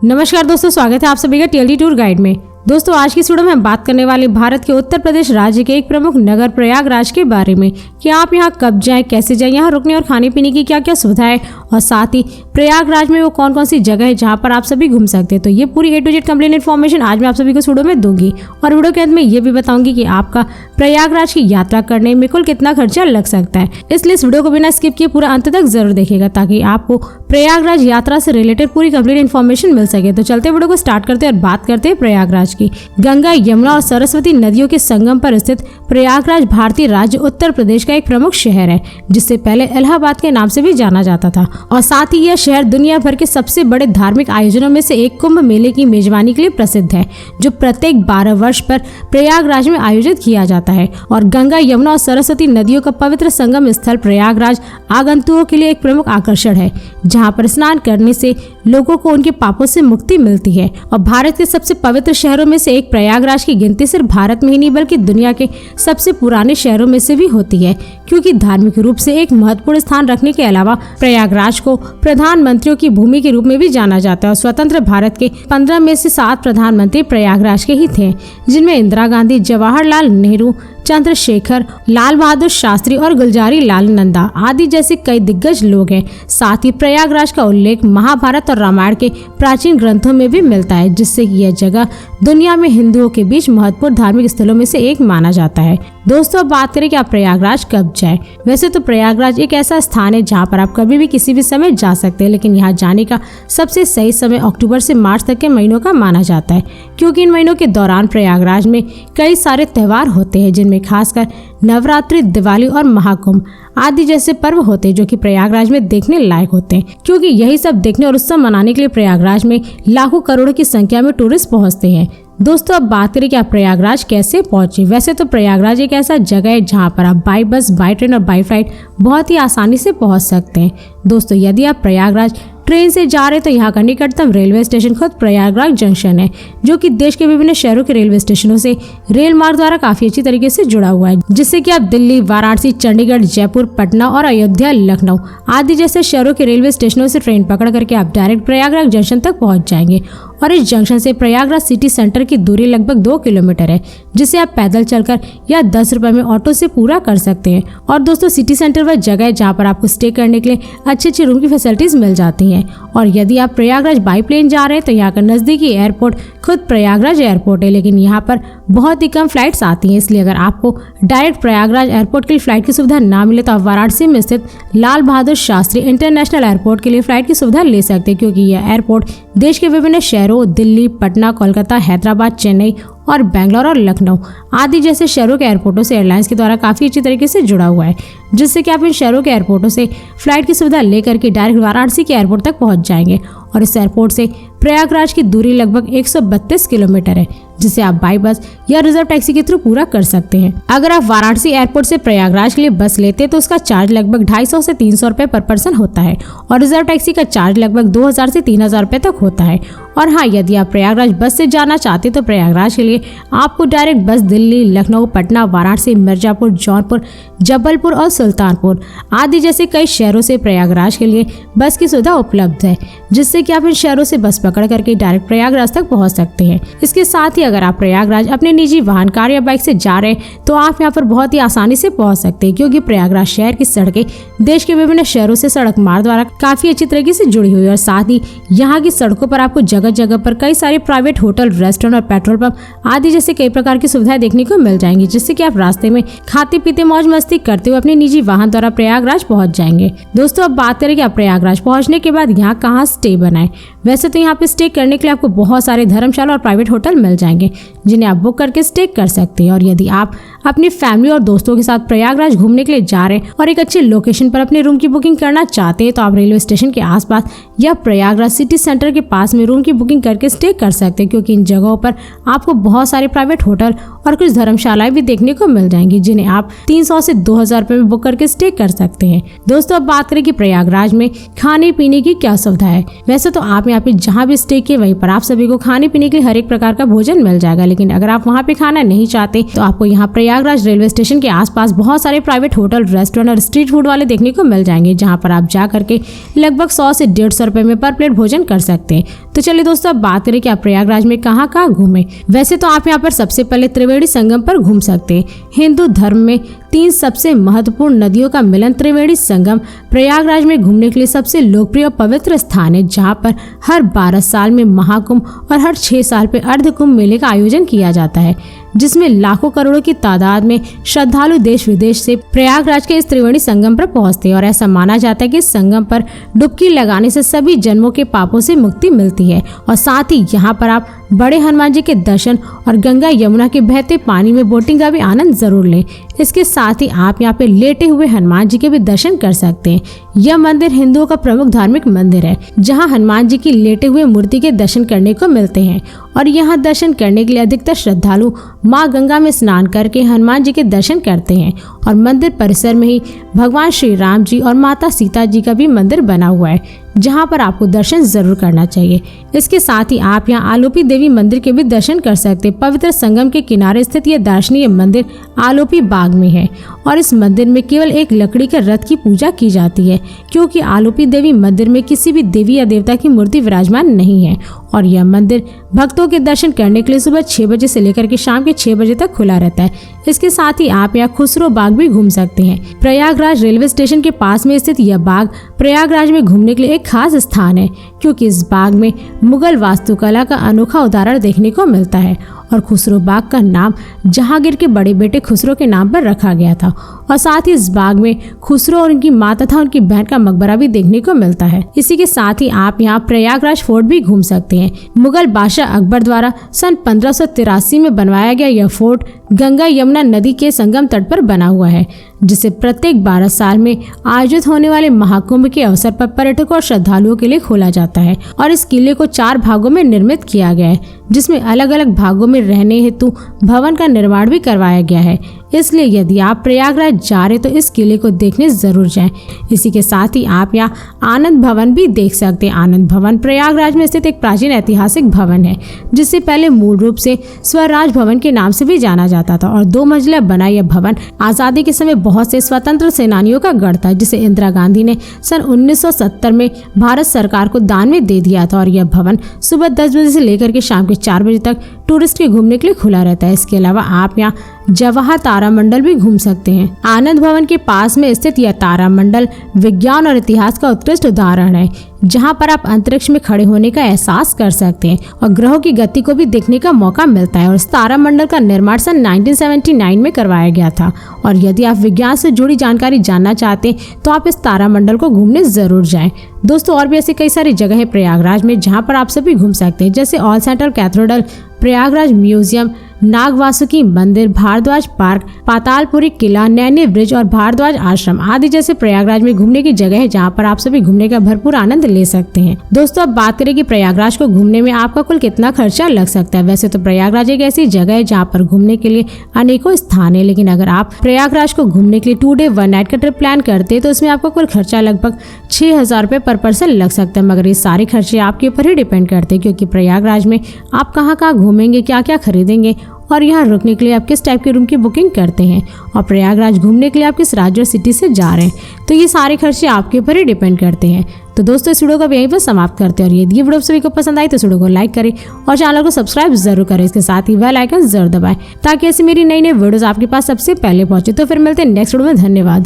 नमस्कार दोस्तों, स्वागत है आप सभी का टीएलडी टूर गाइड में। दोस्तों आज की इस वीडियो में हम बात करने वाले भारत के उत्तर प्रदेश राज्य के एक प्रमुख नगर प्रयागराज के बारे में कि आप यहाँ कब जाएं, कैसे जाएं, यहाँ रुकने और खाने पीने की क्या क्या सुविधाएं और साथ ही प्रयागराज में वो कौन कौन सी जगह है जहाँ पर आप सभी घूम सकते हैं। तो ये पूरी A to Z complete information आज मैं आप सभी को इस वीडियो में दूंगी और वीडियो के अंत में ये भी बताऊंगी कि आपका प्रयागराज की यात्रा करने में कुल कितना खर्चा लग सकता है। इसलिए इस वीडियो को बिना स्किप किए पूरा अंत तक जरूर देखिएगा ताकि आपको प्रयागराज यात्रा से रिलेटेड पूरी कंप्लीट इन्फॉर्मेशन मिल सके। तो चलते वीडियो को स्टार्ट करते हैं और बात करते हैं प्रयागराज की। गंगा, यमुना और सरस्वती नदियों के संगम पर स्थित प्रयागराज भारतीय राज्य उत्तर प्रदेश का एक प्रमुख शहर है, जिससे पहले इलाहाबाद के नाम से भी जाना जाता था। और साथ ही यह शहर दुनिया भर के सबसे बड़े धार्मिक आयोजनों में से एक कुंभ मेले की मेजबानी के लिए प्रसिद्ध है, जो प्रत्येक 12 वर्ष पर प्रयागराज में आयोजित किया जाता है। और गंगा, यमुना और सरस्वती नदियों का पवित्र संगम स्थल प्रयागराज आगंतुकों के लिए एक प्रमुख आकर्षण है, जहाँ पर स्नान करने से लोगों को उनके पापों से मुक्ति मिलती है। और भारत के सबसे पवित्र शहरों में से एक प्रयागराज की गिनती सिर्फ भारत में ही नहीं बल्कि दुनिया के सबसे पुराने शहरों में से भी होती है, क्योंकि धार्मिक रूप से एक महत्वपूर्ण स्थान रखने के अलावा प्रयागराज को प्रधानमंत्रियों की भूमि के रूप में भी जाना जाता है। और स्वतंत्र भारत के 15 में से 7 प्रधानमंत्री प्रयागराज के ही थे, जिनमें इंदिरा गांधी, जवाहरलाल नेहरू, चंद्रशेखर, लाल बहादुर शास्त्री और गुलजारी लाल नंदा आदि जैसे कई दिग्गज लोग हैं। साथ ही प्रयागराज का उल्लेख महाभारत और रामायण के प्राचीन ग्रंथों में भी मिलता है, जिससे कि यह जगह दुनिया में हिंदुओं के बीच महत्वपूर्ण धार्मिक स्थलों में से एक माना जाता है। दोस्तों अब बात करें कि आप प्रयागराज कब जाएं। वैसे तो प्रयागराज एक ऐसा स्थान है जहां पर आप कभी भी किसी भी समय जा सकते हैं, लेकिन यहाँ जाने का सबसे सही समय अक्टूबर से मार्च तक के महीनों का माना जाता है, क्योंकि इन महीनों के दौरान प्रयागराज में कई सारे त्योहार होते हैं, जिनमें खासकर नवरात्रि, दिवाली और महाकुंभ आदि जैसे पर्व होते हैं, जो कि प्रयागराज में देखने लायक होते हैं, क्योंकि यही सब देखने और उत्सव मनाने के लिए प्रयागराज में लाखों करोड़ों की संख्या में टूरिस्ट पहुंचते हैं। दोस्तों अब बात करें कि आप प्रयागराज कैसे पहुंचे। वैसे तो प्रयागराज एक ऐसा जगह है जहां पर आप बाई बस, बाई ट्रेन और बाई फ्लाइट बहुत ही आसानी से पहुंच सकते हैं। दोस्तों यदि आप प्रयागराज ट्रेन से जा रहे तो यहाँ का निकटतम रेलवे स्टेशन खुद प्रयागराज जंक्शन है, जो कि देश के विभिन्न शहरों के रेलवे स्टेशनों से रेल मार्ग द्वारा काफी अच्छी तरीके से जुड़ा हुआ है, जिससे कि आप दिल्ली, वाराणसी, चंडीगढ़, जयपुर, पटना और अयोध्या, लखनऊ आदि जैसे शहरों के रेलवे स्टेशनों से ट्रेन पकड़ करके आप डायरेक्ट प्रयागराज जंक्शन तक पहुंच जाएंगे। और इस जंक्शन से प्रयागराज सिटी सेंटर की दूरी लगभग 2 किलोमीटर है, जिसे आप पैदल चलकर या 10 रुपए में ऑटो से पूरा कर सकते हैं। और दोस्तों सिटी सेंटर वह जगह है जहाँ पर आपको स्टे करने के लिए अच्छी रूम की फैसिलिटीज मिल जाती हैं। और यदि आप प्रयागराज बाई प्लेन जा रहे हैं तो यहाँ का नजदीकी एयरपोर्ट खुद प्रयागराज एयरपोर्ट है, लेकिन यहाँ पर बहुत ही कम फ्लाइट्स आती हैं। इसलिए अगर आपको डायरेक्ट प्रयागराज एयरपोर्ट के लिए फ्लाइट की सुविधा ना मिले तो आप वाराणसी में स्थित लाल बहादुर शास्त्री इंटरनेशनल एयरपोर्ट के लिए फ्लाइट की सुविधा ले सकते हैं, क्योंकि यह एयरपोर्ट देश के विभिन्न शहरों दिल्ली, पटना, कोलकाता, हैदराबाद, चेन्नई और बेंगलोर और लखनऊ आदि जैसे शहरों के एयरपोर्टों से एयरलाइंस के द्वारा काफी अच्छी तरीके से जुड़ा हुआ है, जिससे कि आप इन शहरों के एयरपोर्टों से फ्लाइट की सुविधा लेकर के डायरेक्ट वाराणसी के एयरपोर्ट तक पहुंच जाएंगे। और इस एयरपोर्ट से प्रयागराज की दूरी लगभग 132 किलोमीटर है, जिसे आप बाई बस या रिजर्व टैक्सी के थ्रू पूरा कर सकते हैं। अगर आप वाराणसी एयरपोर्ट से प्रयागराज के लिए बस लेते हैं तो उसका चार्ज लगभग 250 से 300 रुपए पर पर्सन होता है, और रिजर्व टैक्सी का चार्ज लगभग 2000 से 3000 रुपए तक होता है। और हाँ, यदि आप प्रयागराज बस से जाना चाहते तो प्रयागराज के लिए आपको डायरेक्ट बस दिल्ली, लखनऊ, पटना, वाराणसी, मिर्जापुर, जौनपुर, जबलपुर और सुल्तानपुर आदि जैसे कई शहरों से प्रयागराज के लिए बस की सुविधा उपलब्ध है, जिससे कि आप इन शहरों से बस पकड़ करके डायरेक्ट प्रयागराज तक पहुंच सकते हैं। इसके साथ ही अगर आप प्रयागराज अपने निजी वाहन, कार या बाइक से जा रहे हैं तो आप यहाँ पर बहुत ही आसानी से पहुंच सकते हैं, क्योंकि प्रयागराज शहर की सड़कें देश के विभिन्न शहरों से सड़क मार्ग द्वारा काफी अच्छी तरीके से जुड़ी हुई है। और साथ ही यहाँ की सड़कों पर आपको जगह जगह पर कई सारे प्राइवेट होटल, रेस्टोरेंट और पेट्रोल पंप आदि जैसे कई प्रकार की सुविधाएं देखने को मिल जाएंगी, जिससे कि आप रास्ते में खाते पीते मौज मस्ती करते हुए अपने निजी वाहन द्वारा प्रयागराज पहुंच जाएंगे। दोस्तों अब बात करें कि आप प्रयागराज पहुंचने के बाद यहाँ कहाँ स्टे बनाएं। वैसे तो यहाँ पे स्टे करने के लिए आपको बहुत सारे धर्मशाला और प्राइवेट होटल मिल जाएंगे, जिन्हें आप बुक करके स्टे कर सकते हैं। और यदि आप अपनी फैमिली और दोस्तों के साथ प्रयागराज घूमने के लिए जा रहे हैं और एक अच्छे लोकेशन पर अपने रूम की बुकिंग करना चाहते हैं तो आप रेलवे स्टेशन के आसपास या प्रयागराज सिटी सेंटर के पास में रूम की बुकिंग करके स्टे कर सकते हैं, क्योंकि इन जगहों पर आपको बहुत सारे प्राइवेट होटल और कुछ धर्मशालाएं भी देखने को मिल जाएंगी, जिन्हें आप 300 से 2000 रुपए में बुक करके स्टे कर सकते हैं। दोस्तों अब बात करें कि प्रयागराज में खाने पीने की क्या सुविधा है। वैसे तो आप यहाँ पे जहाँ भी स्टे किए वहीं पर आप सभी को खाने पीने के लिए हर एक प्रकार का भोजन मिल जाएगा। लेकिन अगर आप वहाँ पे खाना नहीं चाहते तो आपको यहाँ प्रयागराज रेलवे स्टेशन के आसपास बहुत सारे प्राइवेट होटल, रेस्टोरेंट और स्ट्रीट फूड वाले देखने को मिल जाएंगे, जहाँ पर आप जा करके लगभग 100 से 150 रुपए में पर प्लेट भोजन कर सकते हैं। तो चलिए दोस्तों, अब बात करें कि आप प्रयागराज में कहाँ कहाँ घूमे। वैसे तो आप यहाँ पर सबसे पहले त्रिवेणी संगम पर घूम सकते हैं। हिंदू धर्म में 3 सबसे महत्वपूर्ण नदियों का मिलन त्रिवेणी संगम प्रयागराज में घूमने के लिए सबसे लोकप्रिय और पवित्र स्थान है, जहाँ पर हर 12 साल में महाकुंभ और हर 6 साल पे अर्ध कुंभ मेले का आयोजन किया जाता है, जिसमें लाखों करोड़ों की तादाद में श्रद्धालु देश विदेश से प्रयागराज के इस त्रिवेणी संगम पर पहुंचते हैं। और ऐसा माना जाता है कि इस संगम पर डुबकी लगाने से सभी जन्मों के पापों से मुक्ति मिलती है। और साथ ही यहाँ पर आप बड़े हनुमान जी के दर्शन और गंगा यमुना के बहते पानी में बोटिंग का भी आनंद जरूर लें। इसके साथ ही आप यहाँ पे लेटे हुए हनुमान जी के भी दर्शन कर सकते हैं। यह मंदिर हिंदुओं का प्रमुख धार्मिक मंदिर है, जहाँ हनुमान जी की लेटे हुए मूर्ति के दर्शन करने को मिलते हैं। और यहाँ दर्शन करने के लिए अधिकतर श्रद्धालु माँ गंगा में स्नान करके हनुमान जी के दर्शन करते हैं। और मंदिर परिसर में ही भगवान श्री राम जी और माता सीता जी का भी मंदिर बना हुआ है, जहाँ पर आपको दर्शन जरूर करना चाहिए। इसके साथ ही आप यहाँ आलोपी देवी मंदिर के भी दर्शन कर सकते हैं। पवित्र संगम के किनारे स्थित यह दर्शनीय मंदिर आलोपी बाग में है। और इस मंदिर में केवल एक लकड़ी के रथ की पूजा की जाती है, क्योंकि आलोपी देवी मंदिर में किसी भी देवी या देवता की मूर्ति विराजमान नहीं है। और यह मंदिर भक्तों के दर्शन करने के लिए सुबह 6 बजे से लेकर के शाम के 6 बजे तक खुला रहता है। इसके साथ ही आप यहाँ खुसरो बाग भी घूम सकते हैं। प्रयागराज रेलवे स्टेशन के पास में स्थित यह बाग प्रयागराज में घूमने के लिए एक खास स्थान है, क्योंकि इस बाग में मुगल वास्तुकला का अनोखा उदाहरण देखने को मिलता है। और खुसरो बाग का नाम जहांगीर के बड़े बेटे खुसरो के नाम पर रखा गया था। और साथ ही इस बाग में खुसरो और उनकी माँ तथा उनकी बहन का मकबरा भी देखने को मिलता है। इसी के साथ ही आप यहाँ प्रयागराज फोर्ट भी घूम सकते हैं। मुगल बादशाह अकबर द्वारा सन 1583 में बनवाया गया यह फोर्ट गंगा यमुना नदी के संगम तट पर बना हुआ है, जिसे प्रत्येक 12 साल में आयोजित होने वाले महाकुंभ के अवसर पर पर्यटकों और श्रद्धालुओं के लिए खोला जाता है। और इस किले को 4 भागों में निर्मित किया गया है, जिसमें अलग अलग भागों में रहने हेतु भवन का निर्माण भी करवाया गया है। इसलिए यदि आप प्रयागराज जा रहे तो इस किले को देखने जरूर जाएं। इसी के साथ ही आप यहाँ आनंद भवन भी देख सकते हैं। आनंद भवन प्रयागराज में स्थित एक प्राचीन ऐतिहासिक भवन है, जिसे पहले मूल रूप से स्वराज भवन के नाम से भी जाना जाता था। और 2 मंजिला बना यह भवन आजादी के समय बहुत से स्वतंत्र सेनानियों का गढ़ था, जिसे इंदिरा गांधी ने सन 1970 में भारत सरकार को दान में दे दिया था। और यह भवन सुबह 10 बजे से लेकर के शाम के 4 बजे तक टूरिस्ट के घूमने के लिए खुला रहता है। इसके अलावा आप यहाँ जवाहर तारामंडल भी घूम सकते हैं। आनंद भवन के पास में स्थित यह तारामंडल विज्ञान और इतिहास का उत्कृष्ट उदाहरण है, जहां पर आप अंतरिक्ष में खड़े होने का एहसास कर सकते हैं और ग्रहों की गति को भी देखने का मौका मिलता है। और इस तारामंडल का निर्माण सन 1979 में करवाया गया था। और यदि आप विज्ञान से जुड़ी जानकारी जानना चाहते हैं तो आप इस तारामंडल को घूमने जरूर जाएं। दोस्तों, और भी ऐसी कई सारी जगह है प्रयागराज में जहाँ पर आप सभी घूम सकते हैं, जैसे All Central Cathedral, Prayagraj museum, Nag Vasuki Mandir, Bharadwaj park, Patalpuri किला, नैनी ब्रिज और भारद्वाज आश्रम आदि जैसे प्रयागराज में घूमने की जगह है, जहाँ पर आप सभी घूमने का भरपूर आनंद ले सकते हैं। दोस्तों, अब बात करें कि प्रयागराज को घूमने में आपका कुल कितना खर्चा लग सकता है। वैसे तो प्रयागराज एक ऐसी जगह है जहाँ पर घूमने के लिए अनेकों स्थान है, लेकिन अगर आप प्रयागराज को घूमने के लिए 2 डे 1 नाइट का ट्रिप प्लान करते हैं तो इसमें आपका कुल खर्चा लगभग 6000 रुपये पर पर्सन लग सकता है। मगर ये सारे खर्चे आपके ऊपर ही डिपेंड करते हैं, क्योंकि प्रयागराज में आप कहाँ कहाँ घूमेंगे, क्या क्या खरीदेंगे और यहाँ रुकने के लिए आप किस टाइप के रूम की बुकिंग करते हैं, और प्रयागराज घूमने के लिए आप किस राज्य और सिटी से जा रहे हैं, तो ये सारे खर्चे आपके ऊपर ही डिपेंड करते हैं। तो दोस्तों, इस वीडियो को यहीं पर समाप्त करते हैं। और यदि ये वीडियो सभी को पसंद आई तो इस वीडियो को लाइक करें और चैनल को सब्सक्राइब जरूर करें। इसके साथ ही बेल आइकन जरूर दबाएं, ताकि ऐसी मेरी नई नई वीडियोस आपके पास सबसे पहले पहुंचे। तो फिर मिलते हैं नेक्स्ट वीडियो में। धन्यवाद।